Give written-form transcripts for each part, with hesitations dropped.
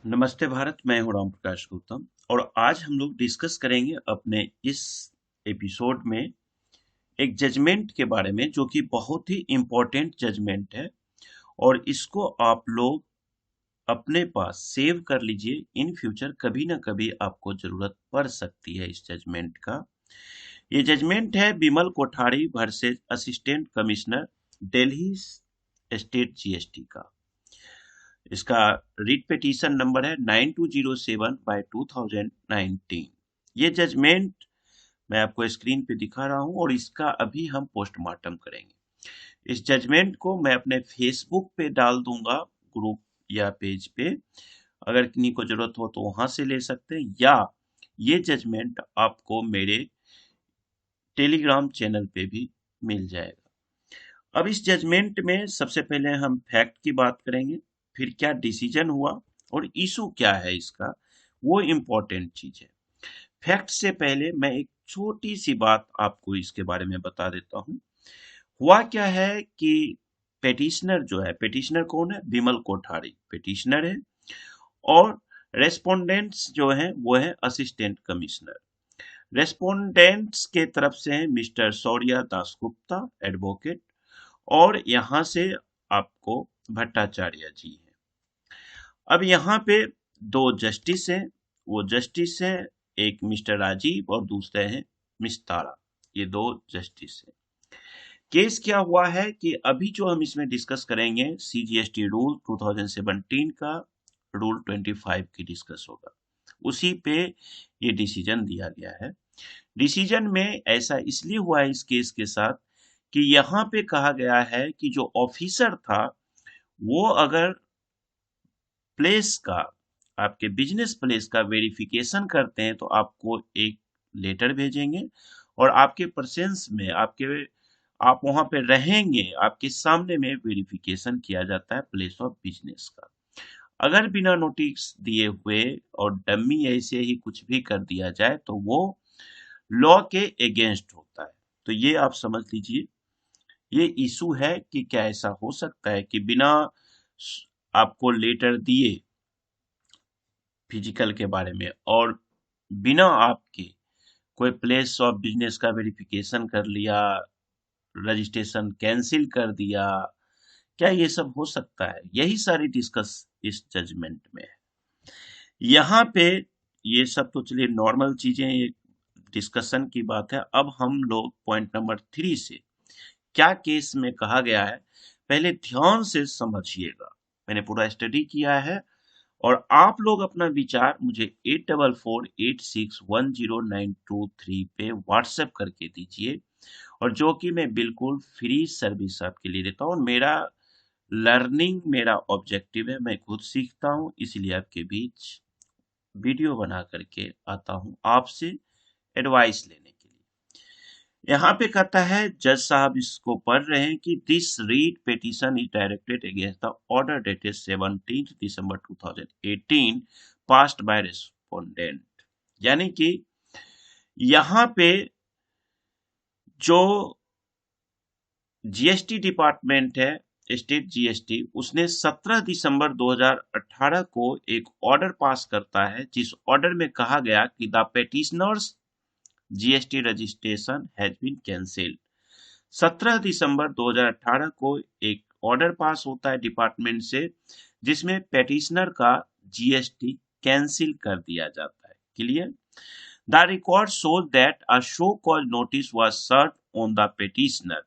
नमस्ते भारत। मैं हूं राम प्रकाश गौतम और आज हम लोग डिस्कस करेंगे अपने इस एपिसोड में एक जजमेंट के बारे में जो कि बहुत ही इम्पोर्टेंट जजमेंट है। और इसको आप लोग अपने पास सेव कर लीजिए। इन फ्यूचर कभी ना कभी आपको जरूरत पड़ सकती है इस जजमेंट का। ये जजमेंट है Bimal Kothari versus assistant commissioner Delhi state GST का। इसका रिट पिटीशन नंबर है 9207 बाय 2019। ये जजमेंट मैं आपको स्क्रीन पे दिखा रहा हूं और इसका अभी हम पोस्टमार्टम करेंगे। इस जजमेंट को मैं अपने फेसबुक पे डाल दूंगा, ग्रुप या पेज पे। अगर किन्हीं को जरूरत हो तो वहां से ले सकते हैं, या ये जजमेंट आपको मेरे टेलीग्राम चैनल पे भी मिल जाएगा। अब इस जजमेंट में सबसे पहले हम फैक्ट की बात करेंगे, फिर क्या डिसीजन हुआ और इशू क्या है इसका, वो इम्पोर्टेंट चीज है। फैक्ट से पहले मैं एक छोटी सी बात आपको इसके बारे में बता देता हूँ। हुआ क्या है कि पेटिशनर जो है, पेटिशनर कौन है? विमल कोठारी पेटिशनर है और रेस्पोंडेंट्स जो है वो है असिस्टेंट कमिश्नर। रेस्पोंडेंट्स के तरफ से है मिस्टर सौर्या दासगुप्ता एडवोकेट, और यहाँ से आपको भट्टाचार्य जी हैं। अब यहाँ पे दो जस्टिस हैं। वो जस्टिस हैं, एक मिस्टर राजीव और दूसरे हैं मिस तारा। ये दो जस्टिस हैं। केस क्या हुआ है कि अभी जो हम इसमें डिस्कस करेंगे सीजीएसटी रूल 2017 का रूल 25 की डिस्कस होगा। उसी पे ये डिसीजन दिया गया है। डिसीजन में ऐसा इसलिए हुआ है इस केस के साथ कि यहाँ पे कहा गया है कि जो ऑफिसर था वो अगर प्लेस का, आपके बिजनेस प्लेस का वेरिफिकेशन करते हैं तो आपको एक लेटर भेजेंगे और आपके प्रेजेंस में आप वहां पे रहेंगे, आपके सामने में वेरिफिकेशन किया जाता है प्लेस ऑफ बिजनेस का। अगर बिना नोटिस दिए हुए और डम्मी ऐसे ही कुछ भी कर दिया जाए तो वो लॉ के अगेंस्ट होता है। तो ये आप समझ लीजिए, ये इशू है कि क्या ऐसा हो सकता है कि बिना आपको लेटर दिए फिजिकल के बारे में और बिना आपके कोई प्लेस ऑफ बिजनेस का वेरिफिकेशन कर लिया, रजिस्ट्रेशन कैंसिल कर दिया, क्या ये सब हो सकता है? यही सारी डिस्कस इस जजमेंट में है। यहाँ पे ये सब तो चलिए नॉर्मल चीजें, ये डिस्कशन की बात है। अब हम लोग पॉइंट नंबर 3 से क्या केस में कहा गया है पहले ध्यान से समझिएगा। मैंने पूरा स्टडी किया है और आप लोग अपना विचार मुझे 8448610923 पे व्हाट्सएप करके दीजिए, और जो कि मैं बिल्कुल फ्री सर्विस आपके लिए देता हूँ। मेरा लर्निंग मेरा ऑब्जेक्टिव है, मैं खुद सीखता हूँ, इसलिए आपके बीच वीडियो बना करके आता हूँ आपसे एडवाइस लेने के लिए। यहाँ पे कहता है, जज साहब इसको पढ़ रहे हैं कि this read petition is directed against the order dated 17 दिसंबर 2018 पास्ड बाय रेस्पोंडेंट। यानी कि यहाँ पे जो जीएसटी डिपार्टमेंट है, स्टेट जीएसटी, उसने 17 दिसंबर 2018 को एक ऑर्डर पास करता है जिस ऑर्डर में कहा गया कि the petitioner's GST registration has been cancelled. 17 दिसंबर 2018 को एक ऑर्डर पास होता है डिपार्टमेंट से जिसमें पेटिशनर का जीएसटी कैंसिल कर दिया जाता है। Clear? The record shows that a show cause notice was served on the petitioner.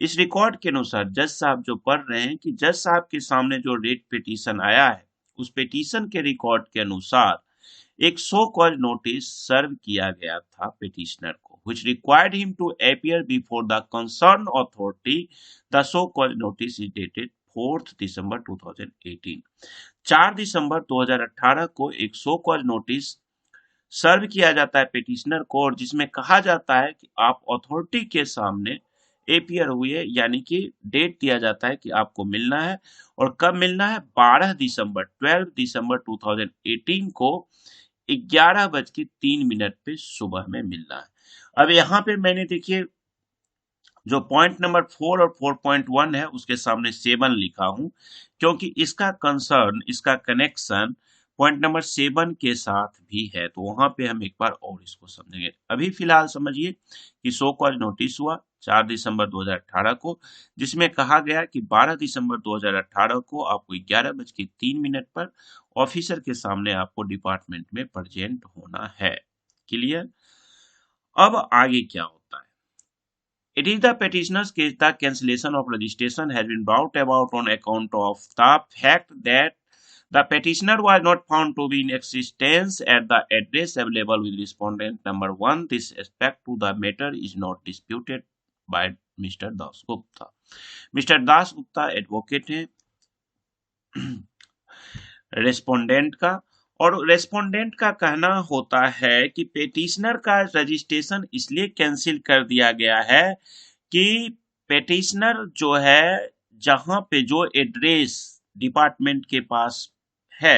इस रिकॉर्ड के अनुसार जज साहब जो पढ़ रहे हैं कि जज साहब के सामने जो रेट पिटीशन आया है उस पिटीशन के रिकॉर्ड के अनुसार एक सो कॉज नोटिस सर्व किया गया था पिटिशनर को, which required him to appear before the concerned authority. The so called notice is dated 4th December 2018। 4 दिसंबर 2018 को एक सो कॉज नोटिस सर्व किया जाता है पिटिशनर को और जिसमें कहा जाता है कि आप अथॉरिटी के सामने एपियर हुए, यानी कि डेट दिया जाता है कि आपको मिलना है। और कब मिलना है? 12 दिसंबर 2018 को 11:03 पे सुबह में मिलना है। अब यहाँ पे मैंने देखिए जो पॉइंट नंबर 4 और 4.1 है उसके सामने 7 लिखा हूं, क्योंकि इसका कंसर्न, इसका कनेक्शन पॉइंट नंबर 7 के साथ भी है, तो वहां पे हम एक बार और इसको समझेंगे। अभी फिलहाल समझिए कि सो कॉज नोटिस हुआ 4 दिसंबर 2018 को, जिसमें कहा गया कि 12 दिसंबर 2018 को आपको 11:03 पर ऑफिसर के सामने आपको डिपार्टमेंट में प्रेजेंट होना है। क्लियर? अब आगे क्या होता है? It is the petitioner's case that cancellation of registration has been brought about on account of the fact that the petitioner was not found to be in existence at the address available with respondent number 1. This aspect to the matter is not disputed by Mr. Das Gupta. Mr. Das Gupta advocate हैं respondent का, और respondent का कहना होता है कि petitioner का registration इसलिए कैंसिल कर दिया गया है कि पेटिशनर जो है जहां पे जो एड्रेस डिपार्टमेंट के पास है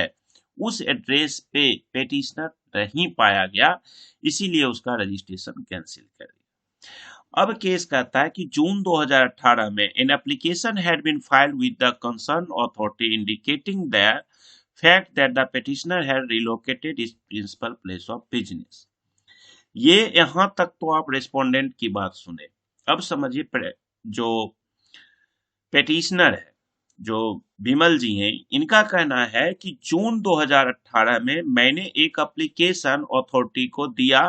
उस एड्रेस पे पेटिशनर नहीं पाया गया, इसीलिए उसका रजिस्ट्रेशन कैंसिल कर दिया। अब केस कहता है कि जून 2018 में an application had been filed with the concern authority indicating that fact that the petitioner had relocated his principal place of business। ये यहां तक तो आप रेस्पोंडेंट की बात सुने। अब समझिए जो पेटिशनर है, जो विमल जी हैं, इनका कहना है कि जून 2018 में मैंने एक एप्लीकेशन अथॉरिटी को दिया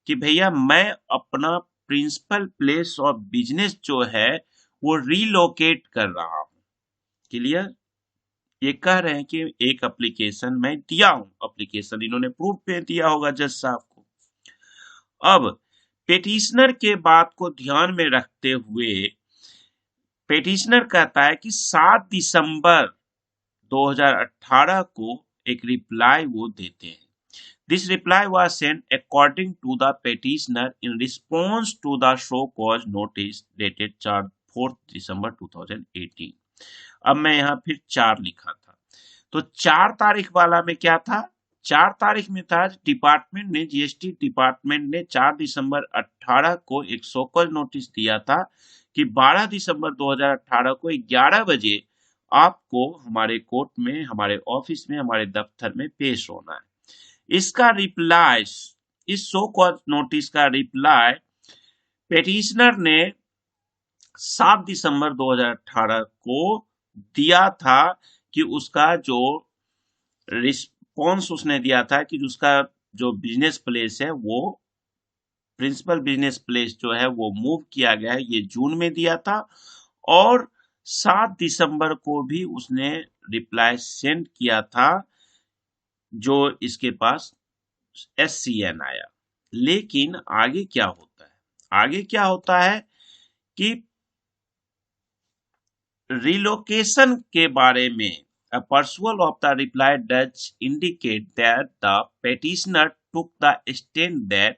कि भैया मैं अपना प्रिंसिपल प्लेस ऑफ बिजनेस जो है वो रीलोकेट कर रहा हूं। क्लियर? ये कह रहे हैं कि एक एप्लीकेशन मैं दिया हूं, एप्लीकेशन इन्होंने प्रूफ पे दिया होगा जज साहब को। अब पेटिशनर के बात को ध्यान में रखते हुए पेटिशनर कहता है कि 7 दिसंबर 2018 को एक रिप्लाई वो देते हैं। This reply was sent according to the petitioner in response to the show cause notice dated 4 दिसंबर 2018। अब मैं यहाँ फिर 4 लिखा था, तो 4 तारीख वाला में क्या था? 4 तारीख में था डिपार्टमेंट ने, जीएसटी डिपार्टमेंट ने 4 दिसंबर 18 को एक शोकॉज नोटिस दिया था कि 12 दिसंबर 2018 को 11 बजे आपको हमारे कोर्ट में, हमारे ऑफिस में, हमारे दफ्तर में पेश होना है। इसका रिप्लाई, इस शोकॉज नोटिस का रिप्लाई पेटिशनर ने 7 दिसंबर 2018 को दिया था कि उसका जो रिस्पॉन्स उसने दिया था कि उसका जो बिजनेस प्लेस है वो प्रिंसिपल बिजनेस प्लेस जो है वो मूव किया गया है, ये जून में दिया था। और 7 दिसंबर को भी उसने रिप्लाई सेंड किया था जो इसके पास SCN आया। लेकिन आगे क्या होता है? आगे क्या होता है कि रिलोकेशन के बारे में a pursual of the reply does indicate that the petitioner took the stand that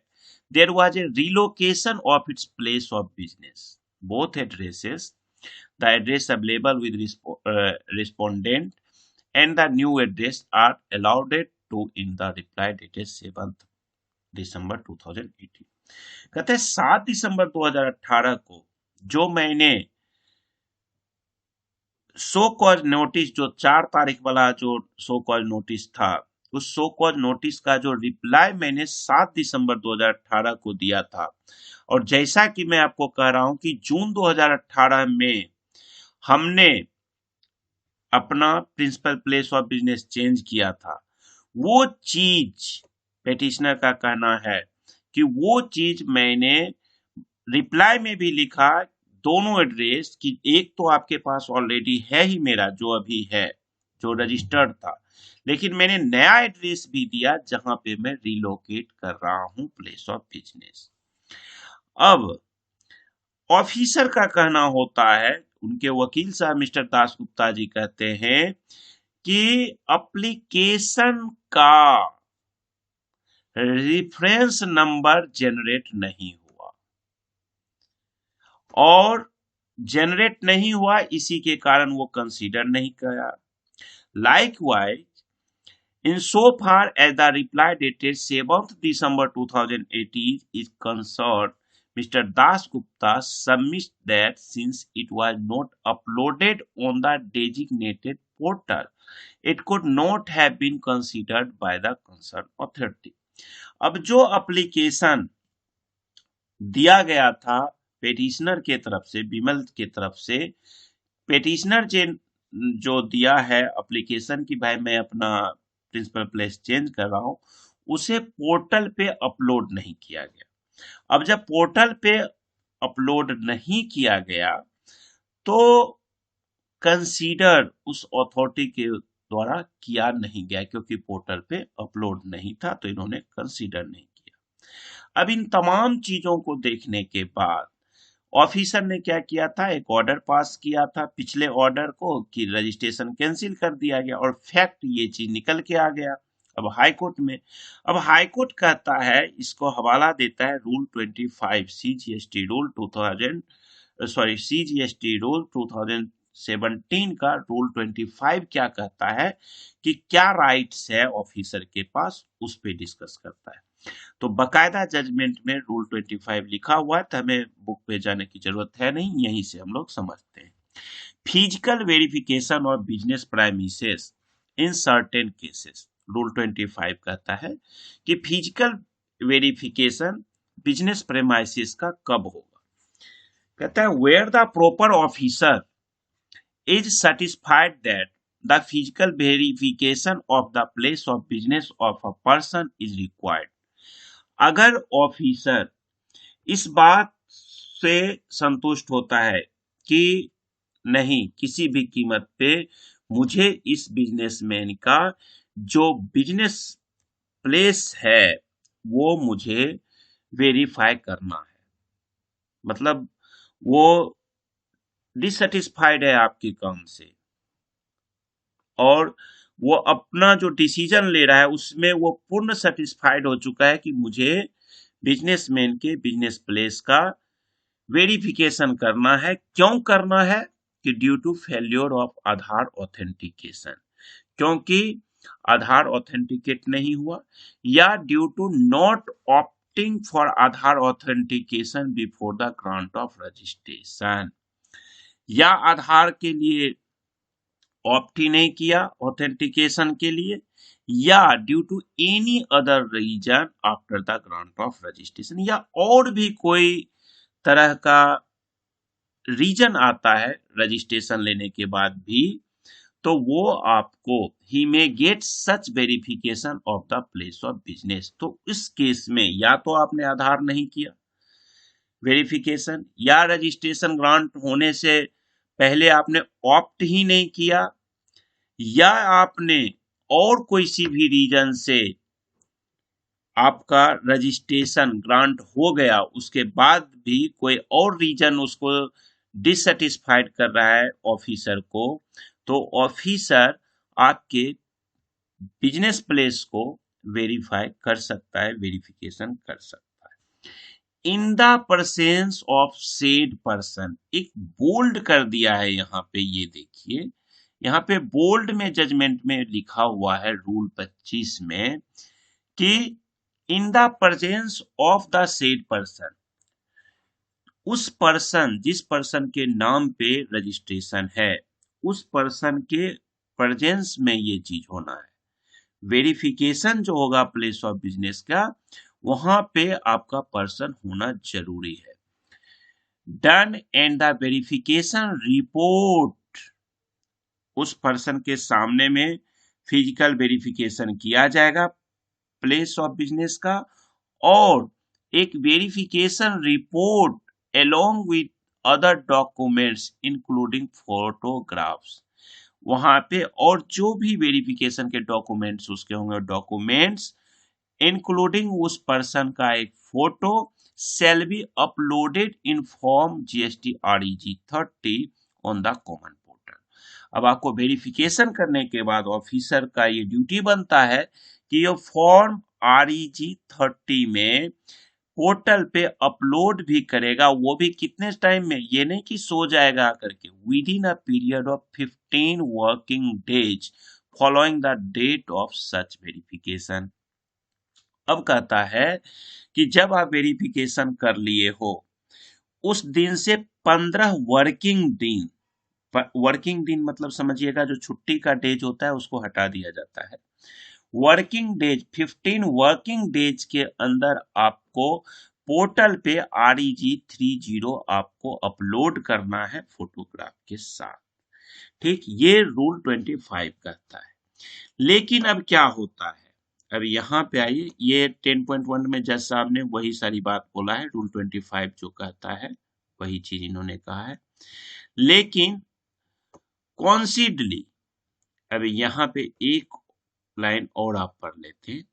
there was a relocation of its place of business. Both addresses, the address available with respondent and the new address are allowed to in the reply dated 7th December 2018। कहते हैं 7 दिसंबर 2018 को जो मैंने show cause notice, जो 4 तारीख वाला जो show cause notice था, उस शो कॉज नोटिस का जो रिप्लाई मैंने 7 दिसंबर 2018 को दिया था, और जैसा कि मैं आपको कह रहा हूं कि जून 2018 में हमने अपना principal place of business change किया था, वो चीज पेटिशनर का कहना है कि वो चीज मैंने रिप्लाई में भी लिखा, दोनों एड्रेस की, एक तो आपके पास ऑलरेडी है ही मेरा जो अभी है, जो रजिस्टर्ड था, लेकिन मैंने नया एड्रेस भी दिया जहां पे मैं रिलोकेट कर रहा हूं प्लेस ऑफ बिजनेस। अब ऑफिसर का कहना होता है, उनके वकील साहब मिस्टर दासगुप्ता जी कहते हैं कि एप्लीकेशन का रेफरेंस नंबर जनरेट नहीं हुआ, और जनरेट नहीं हुआ इसी के कारण वो कंसीडर नहीं किया। Likewise in so far as the reply dated 7th December 2018 is concerned, Mr. Das Gupta submits that since it was not uploaded on the designated portal, it could not have been considered by the concerned authority. अब जो application दिया गया था petitioner के तरफ से, विमल के तरफ से, पेटिशनर जो दिया है एप्लीकेशन की भाई मैं अपना प्रिंसिपल प्लेस चेंज कर रहा हूं, उसे पोर्टल पे अपलोड नहीं किया गया। अब जब पोर्टल पे अपलोड नहीं किया गया तो कंसीडर उस अथॉरिटी के द्वारा किया नहीं गया, क्योंकि पोर्टल पे अपलोड नहीं था तो इन्होंने कंसीडर नहीं किया। अब इन तमाम चीजों को देखने के बाद ऑफिसर ने क्या किया था, एक ऑर्डर पास किया था पिछले ऑर्डर को कि रजिस्ट्रेशन कैंसिल कर दिया गया, और फैक्ट ये चीज निकल के आ गया अब हाई कोर्ट में। अब हाई कोर्ट कहता है, इसको हवाला देता है रूल 25 सीजीएसटी रूल 2017 का रूल 25 क्या कहता है कि क्या राइट्स है ऑफिसर के पास, उस पे डिस्कस करता है। तो बकायदा जजमेंट में रूल 25 लिखा हुआ है, तो हमें बुक पे जाने की जरूरत है नहीं, यहीं से हम लोग समझते हैं। फिजिकल वेरिफिकेशन और business premises in certain cases, rule 25 कहता है कि फिजिकल वेरिफिकेशन बिजनेस प्रेमाइसिस का कब होगा। कहता है where the proper officer is satisfied that the physical verification of the place of business of a person is required। अगर ऑफिसर इस बात से संतुष्ट होता है कि नहीं, किसी भी कीमत पे मुझे इस बिजनेसमैन का जो बिजनेस प्लेस है वो मुझे वेरीफाई करना है, मतलब वो डिससेटिस्फाइड है आपके काम से और वो अपना जो डिसीजन ले रहा है उसमें वो पूर्ण सेटिस्फाइड हो चुका है कि मुझे बिजनेसमैन के बिजनेस प्लेस का वेरिफिकेशन करना है। क्यों करना है कि due to failure of Aadhaar authentication, क्योंकि आधार ऑथेंटिकेट नहीं हुआ, या due to not opting for Aadhaar authentication before the grant of registration, या आधार के लिए ऑप्ट ही नहीं किया ऑथेंटिकेशन के लिए, या due to any other reason after the grant of registration, या और भी कोई तरह का रीजन आता है रजिस्ट्रेशन लेने के बाद भी, तो वो आपको ही may get such verification of the place of business. तो इस केस में या तो आपने आधार नहीं किया वेरिफिकेशन, या रजिस्ट्रेशन ग्रांट होने से पहले आपने ऑप्ट ही नहीं किया, या आपने और कोई सी भी रीजन से आपका रजिस्ट्रेशन ग्रांट हो गया उसके बाद भी कोई और रीजन उसको डिससेटिस्फाइड कर रहा है ऑफिसर को, तो ऑफिसर आपके बिजनेस प्लेस को वेरीफाई कर सकता है, वेरिफिकेशन कर सकता है। In the presence of said person, एक बोल्ड कर दिया है यहाँ पे, ये देखिए यहाँ पे बोल्ड में जजमेंट में लिखा हुआ है रूल 25 में कि in the presence of the said person, उस पर्सन जिस पर्सन के नाम पे रजिस्ट्रेशन है उस पर्सन के प्रेजेंस में ये चीज होना है। वेरिफिकेशन जो होगा प्लेस ऑफ बिजनेस का, वहां पे आपका पर्सन होना जरूरी है। Done and the verification report, उस पर्सन के सामने में फिजिकल वेरिफिकेशन किया जाएगा प्लेस ऑफ बिजनेस का, और एक verification report along with other documents including photographs, वहां पे और जो भी वेरिफिकेशन के डॉक्यूमेंट्स उसके होंगे, डॉक्यूमेंट्स इंक्लूडिंग उस पर्सन का एक photo shall be uploaded in form GST REG 30 on the common portal। अब आपको वेरिफिकेशन करने के बाद ऑफिसर का ये ड्यूटी बनता है कि ये फॉर्म REG 30 में पोर्टल पे अपलोड भी करेगा, वो भी कितने टाइम में, ये नहीं कि सो जाएगा करके, within a period of 15 working days following the date of such verification. अब कहता है कि जब आप वेरिफिकेशन कर लिए हो उस दिन से 15 वर्किंग दिन वर्किंग दिन मतलब समझिएगा जो छुट्टी का डेज होता है उसको हटा दिया जाता है। वर्किंग डेज 15 वर्किंग डेज के अंदर आपको पोर्टल पे REG30 आपको अपलोड करना है फोटोग्राफ के साथ। ठीक, ये रूल 25 कहता है। लेकिन अब क्या होता है, अब यहाँ पे आइए, ये 10.1 में जज साहब ने वही सारी बात बोला है, रूल 25 जो कहता है वही चीज इन्होंने कहा है। लेकिन कॉन्सिडली, अब यहाँ पे एक लाइन और आप पढ़ लेते हैं।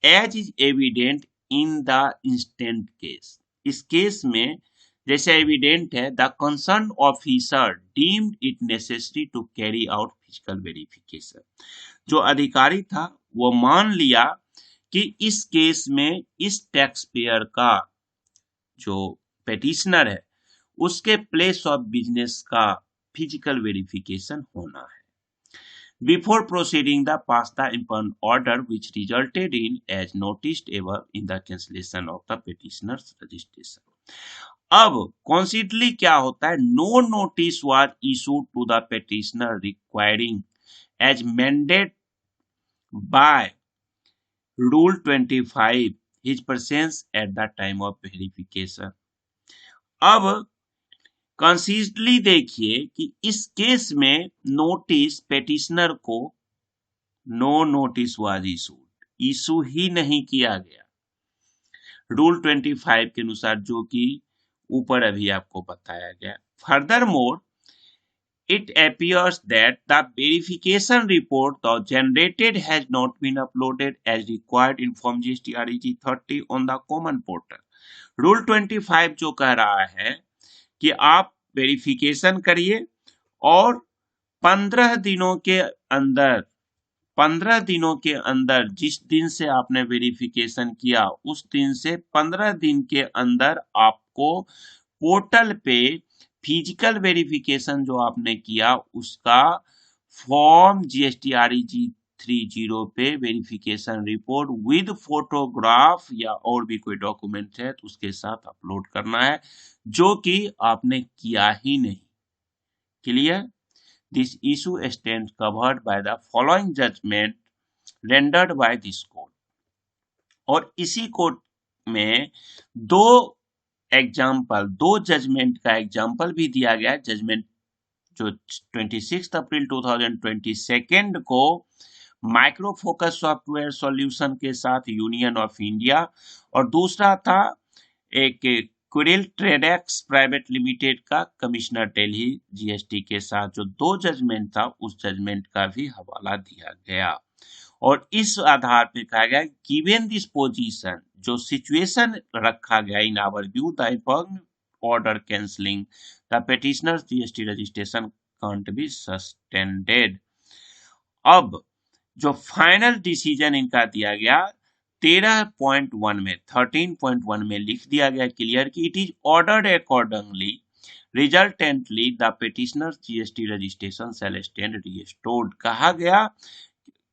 As is evident in the instant case, इस केस में जैसे एविडेंट है, the concern officer deemed it necessary to carry out physical verification, जो अधिकारी था वो मान लिया कि इस केस में इस टैक्स पेयर का जो पेटिशनर है उसके प्लेस ऑफ बिजनेस का फिजिकल वेरिफिकेशन होना है before proceeding the pass the upon order which resulted in as noticed above in the cancellation of the petitioner's registration. अब कॉन्सिडली क्या होता है, no notice was issued to the petitioner requiring as mandate by rule 25 his presence at the time of verification. अब consistently देखिए कि इस case में notice petitioner को no notice was issued, issue ही नहीं किया गया रूल 25 के अनुसार, जो कि ऊपर अभी आपको बताया गया। Further more it appears that the verification report generated has not been uploaded as required in Form GST REG 30 on the common portal. Rule 25 जो कह रहा है कि आप वेरिफिकेशन करिए और 15 दिनों के अंदर 15 दिनों के अंदर जिस दिन से आपने वेरिफिकेशन किया उस दिन से 15 दिन के अंदर आपको पोर्टल पे फिजिकल वेरिफिकेशन जो आपने किया उसका फॉर्म GST REG 30 पे वेरिफिकेशन रिपोर्ट विद फोटोग्राफ या और भी कोई डॉक्यूमेंट है तो उसके साथ अपलोड करना है, जो कि आपने किया ही नहीं। Clear? This issue stands covered by the following judgment rendered by this court. और इसी कोर्ट में दो एग्जाम्पल, दो जजमेंट का एग्जाम्पल भी दिया गया। जजमेंट जो 26 अप्रैल 2022 को माइक्रो फोकस सॉफ्टवेयर सॉल्यूशन के साथ यूनियन ऑफ इंडिया, और दूसरा था एक क्विरिल ट्रेडेक्स प्राइवेट लिमिटेड का कमिश्नर दिल्ली GST के साथ, जो दो जजमेंट था उस जजमेंट का भी हवाला दिया गया। और इस आधार पे कहा गया गिवन दिस पोजीशन, जो सिचुएशन रखा गया in our view the order cancelling the petitioner's GST registration can't be sustained. अब जो फाइनल डिसीजन इनका दिया गया 13.1 में लिख दिया गया क्लियर कि it is ordered accordingly resultantly the petitioner's GST registration shall stand restored. कहा गया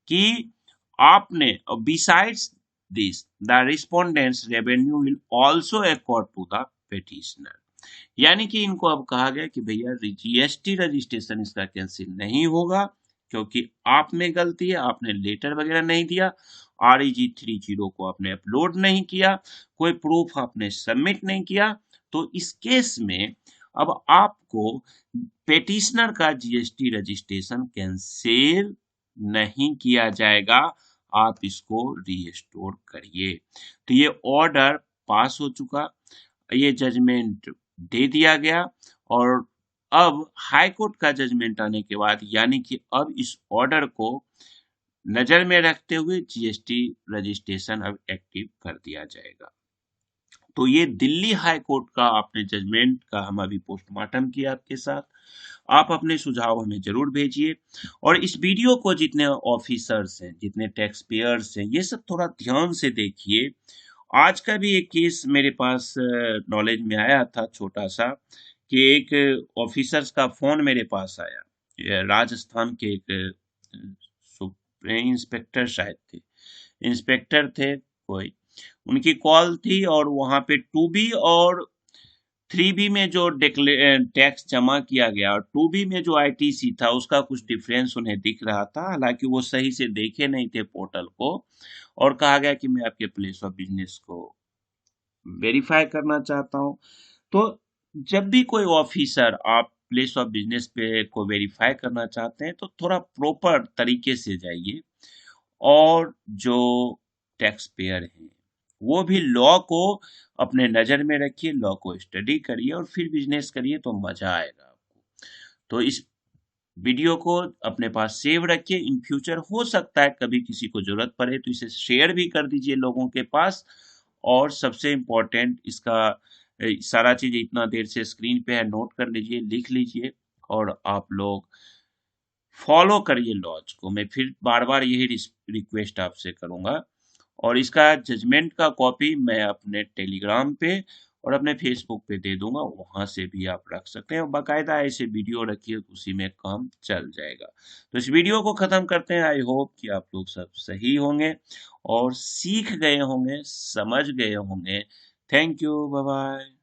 कि आपने besides this the respondents revenue will also accord to the petitioner, यानी कि इनको अब कहा गया कि भैया GST रजिस्ट्रेशन इसका कैंसिल नहीं होगा क्योंकि आप में गलती है, आपने लेटर वगैरह नहीं दिया, REG 30 को आपने अपलोड नहीं किया, कोई प्रूफ आपने सबमिट नहीं किया, तो इस केस में अब आपको पेटिशनर का GST रजिस्ट्रेशन कैंसिल नहीं किया जाएगा, आप इसको रीस्टोर करिए। तो ये ऑर्डर पास हो चुका, ये जजमेंट दे दिया गया, और अब हाई कोर्ट का जजमेंट आने के बाद यानी कि अब इस ऑर्डर को नजर में रखते हुए GST रजिस्ट्रेशन अब एक्टिव कर दिया जाएगा। तो ये दिल्ली हाई कोर्ट का आपने जजमेंट का हम अभी पोस्टमार्टम किया आपके साथ। आप अपने सुझाव हमें जरूर भेजिए, और इस वीडियो को जितने ऑफिसर्स हैं, जितने टैक्स पेयर्स हैं, ये सब थोड़ा ध्यान से देखिए। आज का भी एक केस मेरे पास नॉलेज में आया था छोटा सा, कि एक ऑफिसर्स का फोन मेरे पास आया, राजस्थान के एक इंस्पेक्टर शायद थे, इंस्पेक्टर थे कोई, उनकी कॉल थी और वहां पे 2B और 3B में जो टैक्स जमा किया गया और 2B में जो आईटीसी था उसका कुछ डिफरेंस उन्हें दिख रहा था, हालांकि वो सही से देखे नहीं थे पोर्टल को, और कहा गया कि मैं आपके प्लेस ऑफ बिजनेस को वेरीफाई करना चाहता हूँ। तो जब भी कोई ऑफिसर आप प्लेस ऑफ बिजनेस पे को वेरीफाई करना चाहते हैं तो थोड़ा प्रॉपर तरीके से जाइए, और जो टैक्स पेयर हैं वो भी लॉ को अपने नजर में रखिए, लॉ को स्टडी करिए और फिर बिजनेस करिए तो मजा आएगा आपको। तो इस वीडियो को अपने पास सेव रखिए, इन फ्यूचर हो सकता है कभी किसी को जरूरत पड़े तो इसे शेयर भी कर दीजिए लोगों के पास। और सबसे इम्पोर्टेंट इसका सारा चीज इतना देर से स्क्रीन पे है, नोट कर लीजिए, लिख लीजिए, और आप लोग फॉलो करिए लॉज को। मैं फिर बार बार यही रिक्वेस्ट आपसे करूंगा। और इसका जजमेंट का कॉपी मैं अपने टेलीग्राम पे और अपने फेसबुक पे दे दूंगा, वहां से भी आप रख सकते हैं, और बाकायदा ऐसे वीडियो रखिए, उसी में काम चल जाएगा। तो इस वीडियो को खत्म करते हैं। आई होप कि आप लोग सब सही होंगे और सीख गए होंगे, समझ गए होंगे। Thank you, bye bye.